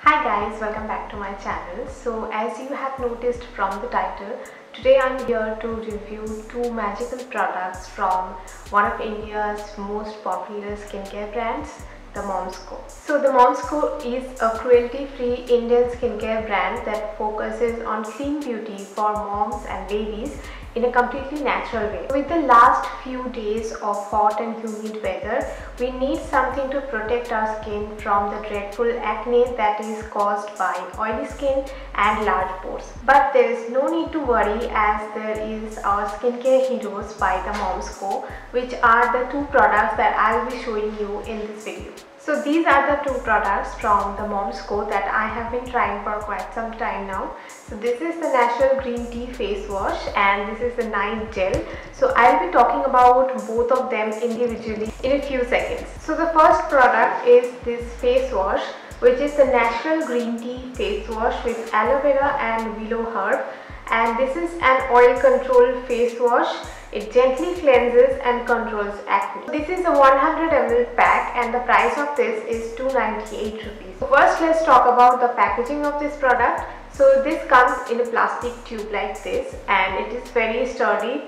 Hi guys, welcome back to my channel. So as you have noticed from the title, today I'm here to review two magical products from one of India's most popular skincare brands, the Moms Co. So the Moms Co is a cruelty-free Indian skincare brand that focuses on clean beauty for moms and babies in a completely natural way. With the last few days of hot and humid weather, we need something to protect our skin from the dreadful acne that is caused by oily skin and large pores. But there is no need to worry, as there is our skincare heroes by the Moms Co, which are the two products that I will be showing you in this video. So these are the two products from the Moms Co that I have been trying for quite some time now. So this is the Natural Green Tea Face Wash and this is the Night Gel. So I'll be talking about both of them individually in a few seconds. So the first product is this face wash, which is the Natural Green Tea Face Wash with aloe vera and willow herb. And this is an oil control face wash. It gently cleanses and controls acne. This is a 100 ml pack and the price of this is 298 rupees. So first let's talk about the packaging of this product. So this comes in a plastic tube like this and it is very sturdy.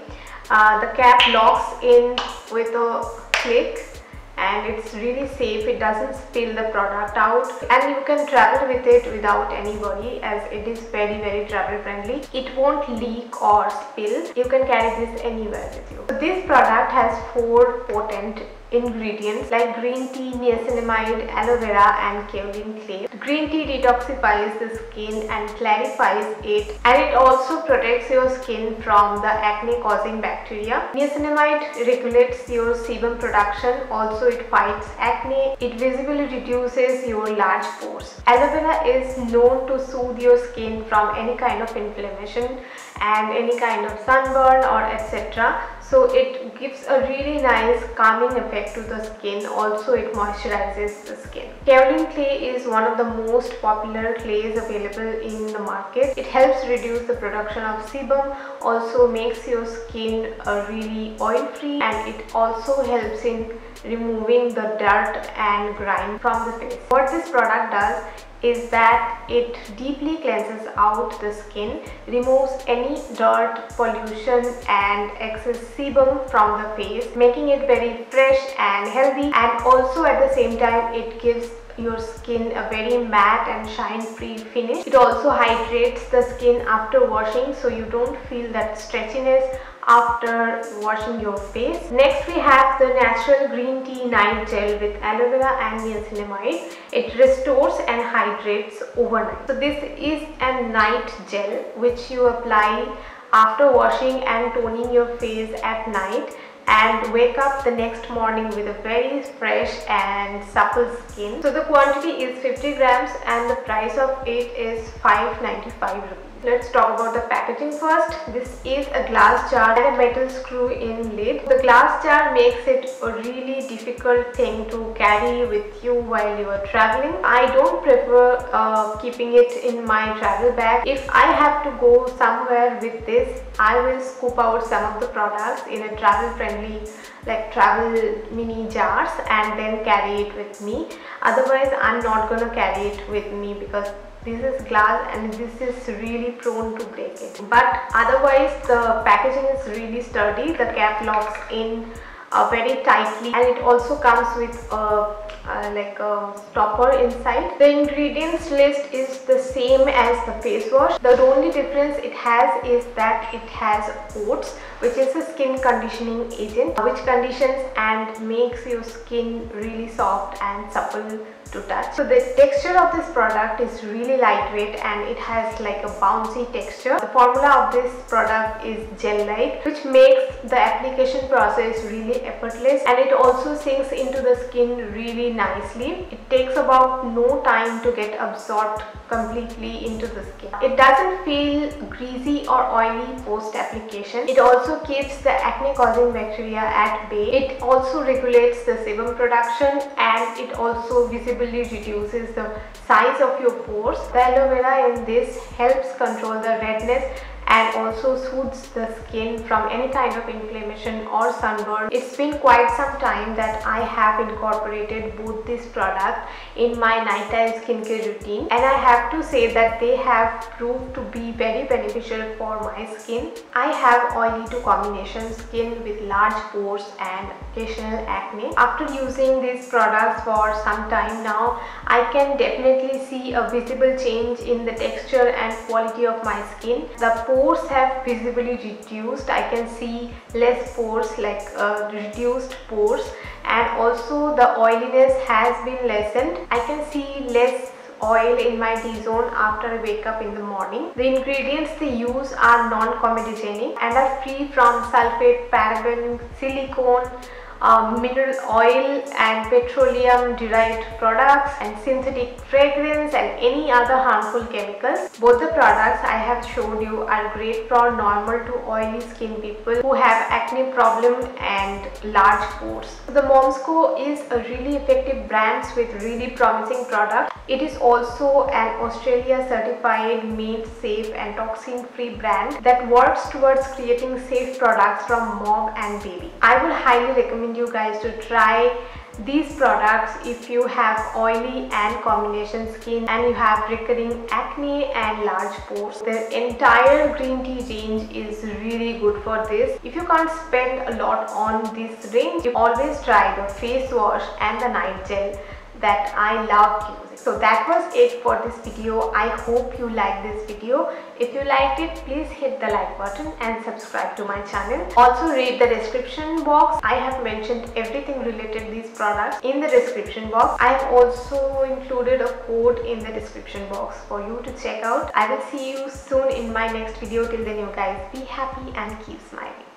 The cap locks in with a click and it's really safe. It doesn't spill the product out and you can travel with it without any worry, as it is very travel friendly. It won't leak or spill. You can carry this anywhere with you. So this product has 4 potent ingredients like green tea, niacinamide, aloe vera and kaolin clay. Green tea detoxifies the skin and clarifies it, and it also protects your skin from the acne causing bacteria. Niacinamide regulates your sebum production, also it fights acne. It visibly reduces your large pores. Aloe vera is known to soothe your skin from any kind of inflammation and any kind of sunburn or etc. So it gives a really nice calming effect to the skin. Also it moisturizes the skin. Kaolin clay is one of the most popular clays available in the market. It helps reduce the production of sebum, also makes your skin really oil free, and it also helps in removing the dirt and grime from the face. What this product does is that it deeply cleanses out the skin, removes any dirt, pollution and excess sebum from the face, making it very fresh and healthy, and also at the same time it gives your skin a very matte and shine free finish. It also hydrates the skin after washing, so you don't feel that stretchiness after washing your face. Next we have the Natural Green Tea Night Gel with aloe vera and niacinamide. It restores and hydrates overnight. So this is a night gel which you apply after washing and toning your face at night, and wake up the next morning with a very fresh and supple skin. So the quantity is 50 grams and the price of it is 595 rupees. Let's talk about the packaging first. This is a glass jar and a metal screw in lid. The glass jar makes it a really difficult thing to carry with you while you are traveling. I don't prefer keeping it in my travel bag. If I have to go somewhere with this, I will scoop out some of the products in a travel friendly like travel mini jars and then carry it with me. Otherwise I'm not gonna carry it with me because this is glass and this is really prone to break it. But otherwise the packaging is really sturdy. The cap locks in very tightly, and it also comes with like a stopper inside. The ingredients list is the same as the face wash. The only difference it has is that it has oats, which is a skin conditioning agent which conditions and makes your skin really soft and supple to touch. So the texture of this product is really lightweight and it has like a bouncy texture. The formula of this product is gel-like, which makes the application process really effortless, and it also sinks into the skin really nicely. It takes about no time to get absorbed completely into the skin. It doesn't feel greasy or oily post application. It also keeps the acne causing bacteria at bay. It also regulates the sebum production, and it also visibly reduces the size of your pores. The aloe vera in this helps control the redness and also soothes the skin from any kind of inflammation or sunburn. It's been quite some time that I have incorporated both this product in my nighttime skincare routine, and I have to say that they have proved to be very beneficial for my skin. I have oily to combination skin with large pores and occasional acne. After using these products for some time now, I can definitely see a visible change in the texture and quality of my skin. The pores have visibly reduced. I can see less pores, like reduced pores, and also the oiliness has been lessened. I can see less oil in my T-zone after I wake up in the morning. The ingredients they use are non-comedogenic and are free from sulfate, paraben, silicone, mineral oil and petroleum derived products and synthetic fragrance and any other harmful chemicals. Both the products I have showed you are great for normal to oily skin people who have acne problem and large pores. The Momsco is a really effective brand with really promising products. It is also an Australia certified, made safe and toxin free brand that works towards creating safe products from mom and baby. I would highly recommend you guys to try these products if you have oily and combination skin and you have recurring acne and large pores. The entire green tea range is really good for this. If you can't spend a lot on this range, you always try the face wash and the night gel that I love using. So that was it for this video. I hope you liked this video. If you liked it, please hit the like button and subscribe to my channel. Also read the description box. I have mentioned everything related to these products in the description box. I have also included a code in the description box for you to check out. I will see you soon in my next video. Till then, you guys be happy and keep smiling.